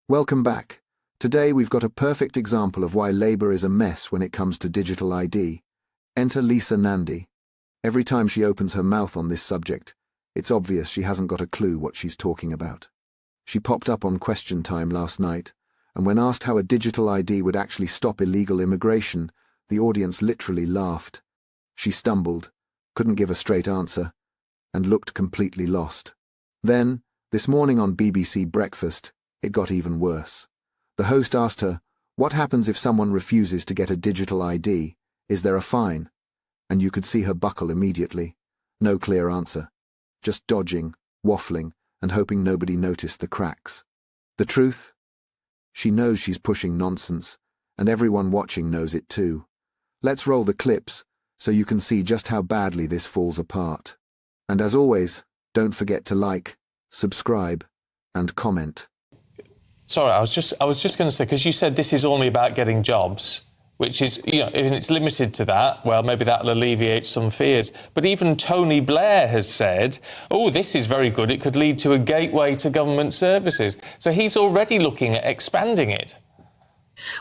Welcome back. Today we've got a perfect example of why Labour is a mess when it comes to digital ID. Enter Lisa Nandy. Every time she opens her mouth on this subject, it's obvious she hasn't got a clue what she's talking about. She popped up on Question Time last night, and when asked how a digital ID would actually stop illegal immigration, the audience literally laughed. She stumbled, couldn't give a straight answer, and looked completely lost. Then, this morning on BBC Breakfast, it got even worse. The host asked her, "What happens if someone refuses to get a digital ID? Is there a fine?" And you could see her buckle immediately. No clear answer. Just dodging, waffling, and hoping nobody noticed the cracks. The truth? She knows she's pushing nonsense, and everyone watching knows it too. Let's roll the clips so you can see just how badly this falls apart. And as always, don't forget to like, subscribe, and comment. Sorry, I was just going to say, because you said this is only about getting jobs, which is, if it's limited to that, well, maybe that'll alleviate some fears. But even Tony Blair has said, oh, this is very good, it could lead to a gateway to government services. So he's already looking at expanding it.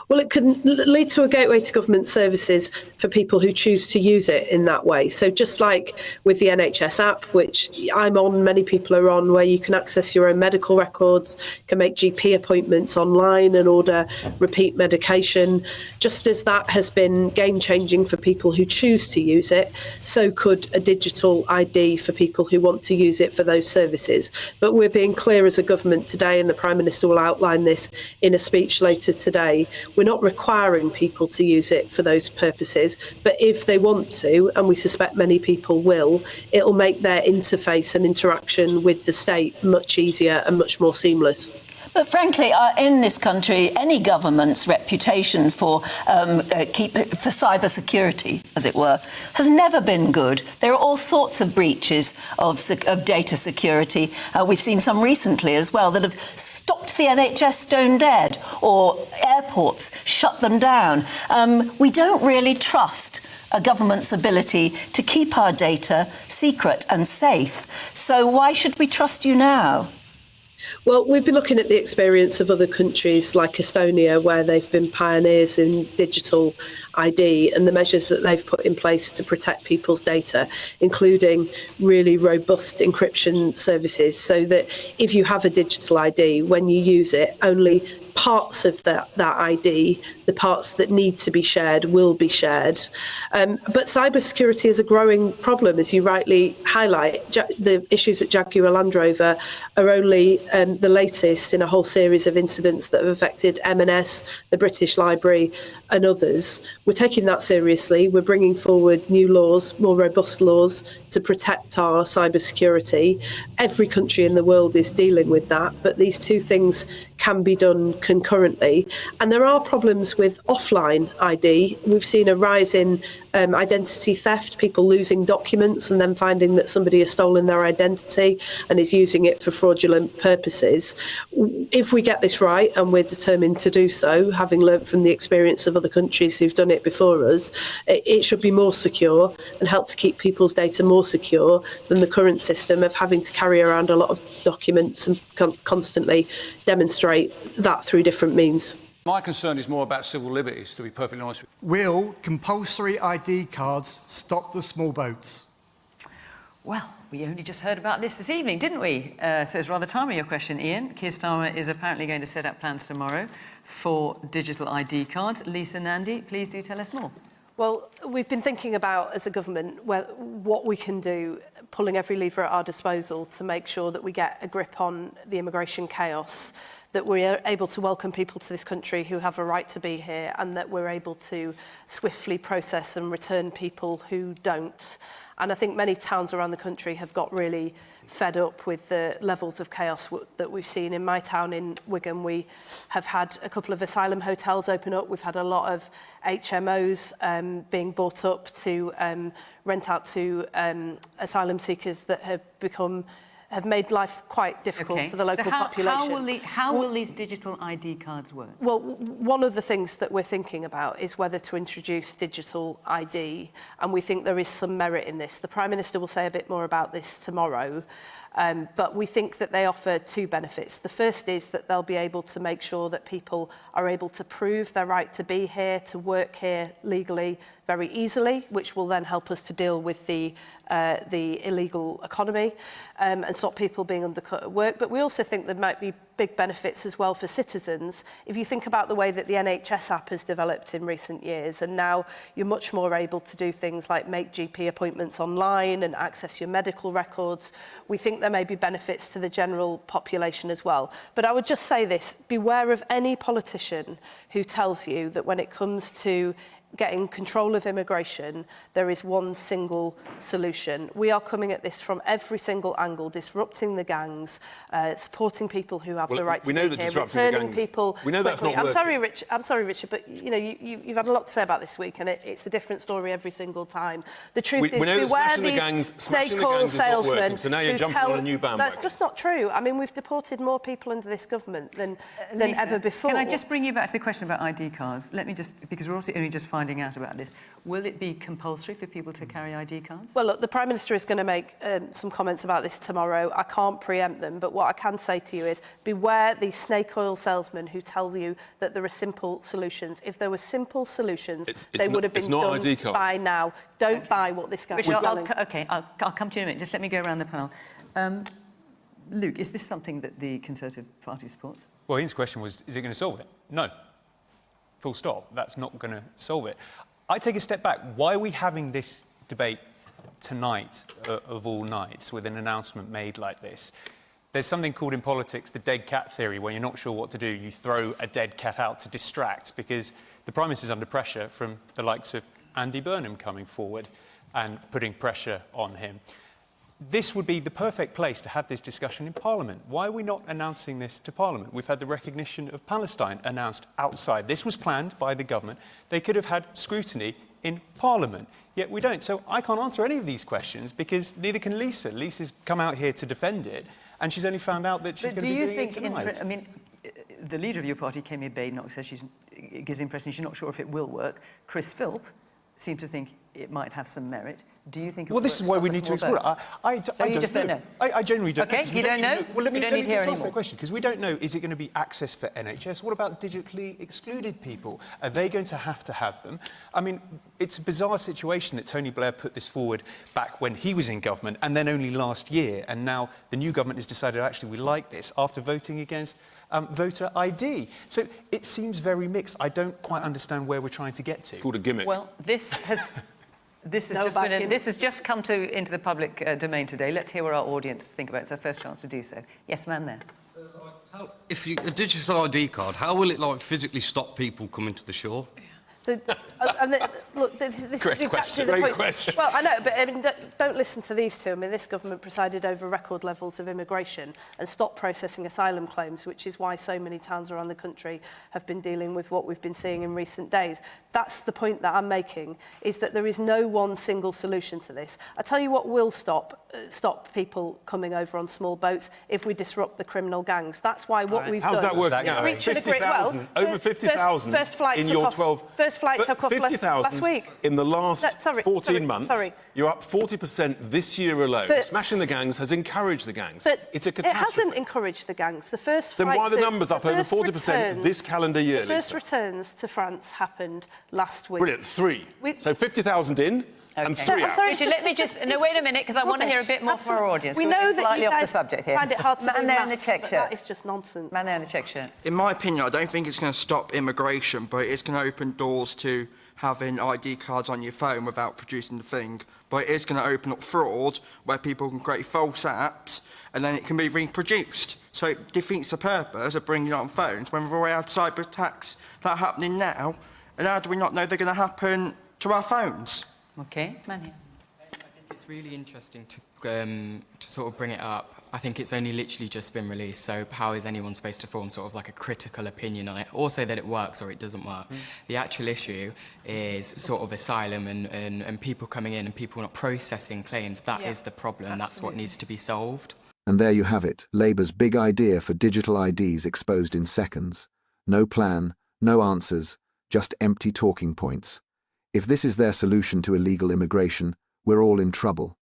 Well, it could lead to a gateway to government services for people who choose to use it in that way. So just like with the NHS app, which I'm on, many people are on, where you can access your own medical records, can make GP appointments online and order repeat medication. Just as that has been game-changing for people who choose to use it, so could a digital ID for people who want to use it for those services. But we're being clear as a government today, and the Prime Minister will outline this in a speech later today. We're not requiring people to use it for those purposes, but if they want to, and we suspect many people will, it'll make their interface and interaction with the state much easier and much more seamless. But frankly, in this country, any government's reputation for cyber security, as it were, has never been good. There are all sorts of breaches of data security. We've seen some recently as well that have stopped the NHS stone dead, or airports shut them down. We don't really trust a government's ability to keep our data secret and safe. So why should we trust you now? Well, we've been looking at the experience of other countries like Estonia, where they've been pioneers in digital ID, and the measures that they've put in place to protect people's data, including really robust encryption services, so that if you have a digital ID, when you use it, only parts of that ID, the parts that need to be shared, will be shared. But cybersecurity is a growing problem, as you rightly highlight. The issues at Jaguar Land Rover are only the latest in a whole series of incidents that have affected M&S, the British Library, and others. We're taking that seriously. We're bringing forward new laws, more robust laws, to protect our cybersecurity. Every country in the world is dealing with that, but these two things can be done concurrently. And there are problems with offline ID. We've seen a rise in identity theft, people losing documents and then finding that somebody has stolen their identity and is using it for fraudulent purposes. If we get this right, and we're determined to do so, having learnt from the experience of other countries who've done it before us, it should be more secure and help to keep people's data more secure than the current system of having to carry around a lot of documents and constantly demonstrate that through different means. My concern is more about civil liberties, to be perfectly honest with you. Will compulsory ID cards stop the small boats? Well, we only just heard about this evening, didn't we? So it's rather timely, your question, Ian. Keir Starmer is apparently going to set up plans tomorrow for digital ID cards. Lisa Nandy, please do tell us more. Well, we've been thinking about, as a government, what we can do, pulling every lever at our disposal to make sure that we get a grip on the immigration chaos, that we're able to welcome people to this country who have a right to be here, and that we're able to swiftly process and return people who don't. And I think many towns around the country have got really fed up with the levels of chaos that we've seen. In my town in Wigan, we have had a couple of asylum hotels open up. We've had a lot of HMOs being bought up to rent out to asylum seekers that have made life quite difficult for the local population. How will these digital ID cards work? Well, one of the things that we're thinking about is whether to introduce digital ID, and we think there is some merit in this. The Prime Minister will say a bit more about this tomorrow. But we think that they offer two benefits. The first is that they'll be able to make sure that people are able to prove their right to be here, to work here legally very easily, which will then help us to deal with the illegal economy and stop people being undercut at work. But we also think there might be big benefits as well for citizens. If you think about the way that the NHS app has developed in recent years, and now you're much more able to do things like make GP appointments online and access your medical records, we think there may be benefits to the general population as well. But I would just say this, beware of any politician who tells you that when it comes to getting control of immigration, there is one single solution. We are coming at this from every single angle, disrupting the gangs, supporting people who have the right to be here, returning people. We know that's not I'm working. sorry, Richard, but you've had a lot to say about this week, and it's a different story every single time. The truth is, beware these snake oil salesmen so now you're jumping on a new bandwagon. That's just not true. I mean, we've deported more people under this government than ever before. Can I just bring you back to the question about ID cards? Let me just, because we're also only just finding out about this. Will it be compulsory for people to carry ID cards? Well, look, the Prime Minister is going to make some comments about this tomorrow. I can't preempt them, but what I can say to you is beware these snake oil salesmen who tell you that there are simple solutions. If there were simple solutions, they would have been done by now. Don't buy what this guy is selling. I'll come to you in a minute. Just let me go around the panel. Luke, is this something that the Conservative Party supports? Well, Ian's question was, is it going to solve it? No. Full stop. That's not going to solve it. I take a step back. Why are we having this debate tonight, of all nights, with an announcement made like this? There's something called in politics the dead cat theory, where you're not sure what to do. You throw a dead cat out to distract, because the Prime Minister's under pressure from the likes of Andy Burnham coming forward and putting pressure on him. This would be the perfect place to have this discussion in Parliament. Why are we not announcing this to Parliament? We've had the recognition of Palestine announced outside. This was planned by the government. They could have had scrutiny in Parliament, yet we don't. So I can't answer any of these questions because neither can Lisa. Lisa's come out here to defend it, and she's only found out that she's going to be doing it tonight. I mean, the leader of your party, Kemi Badenoch, says gives the impression she's not sure if it will work. Chris Philp seems to think it might have some merit. Do you think it will work? Well, this is why we need to explore it. I don't know. I genuinely don't know. Okay, you don't know? Well, let me need to hear just any ask that more. question, because we don't know, is it going to be access for NHS? What about digitally excluded people? Are they going to have them? I mean, it's a bizarre situation that Tony Blair put this forward back when he was in government, and then only last year, and now the new government has decided, actually, we like this, after voting against voter ID. So it seems very mixed. I don't quite understand where we're trying to get to. It's called a gimmick. Well, this has just come into the public domain today. Let's hear what our audience think about it. It's our first chance to do so. Yes, man there. If a digital ID card, how will it physically stop people coming to the shore? So, look, this is exactly question. the Great point. question. Well, I know, but I mean, don't listen to these two. I mean, this government presided over record levels of immigration and stopped processing asylum claims, which is why so many towns around the country have been dealing with what we've been seeing in recent days. That's the point that I'm making, is that there is no one single solution to this. I tell you what will stop people coming over on small boats if we disrupt the criminal gangs. That's why what we've done... How's that working out? 50,000, over 50,000 in your 12... First flight took off last week. In the last 14 months, you're up 40% this year alone. Smashing the gangs has encouraged the gangs. It's a catastrophe. It hasn't encouraged the gangs. The first then why are the numbers up over 40% this calendar year, The first returns to France happened last week. Brilliant. 3. So 50,000 in and 3 out. Sorry, let me just... No, wait a minute, because I want to hear a bit more from our audience. We know that slightly you off the guys subject here. find it hard to Man do there in the maths, check but shirt. that is just nonsense. Man there in the check shirt. In my opinion, I don't think it's going to stop immigration, but it's going to open doors to having ID cards on your phone without producing the thing. But it is going to open up fraud where people can create false apps and then it can be reproduced. So it defeats the purpose of bringing it on phones when we've already had cyber attacks that are happening now. And how do we not know they're going to happen to our phones? OK, man here. It's really interesting to sort of bring it up. I think it's only literally just been released, so how is anyone supposed to form sort of a critical opinion on it, or say that it works or it doesn't work? The actual issue is sort of asylum and people coming in and people not processing claims. That is the problem. Absolutely. That's what needs to be solved. And there you have it, Labour's big idea for digital IDs exposed in seconds. No plan, no answers, just empty talking points. If this is their solution to illegal immigration, we're all in trouble.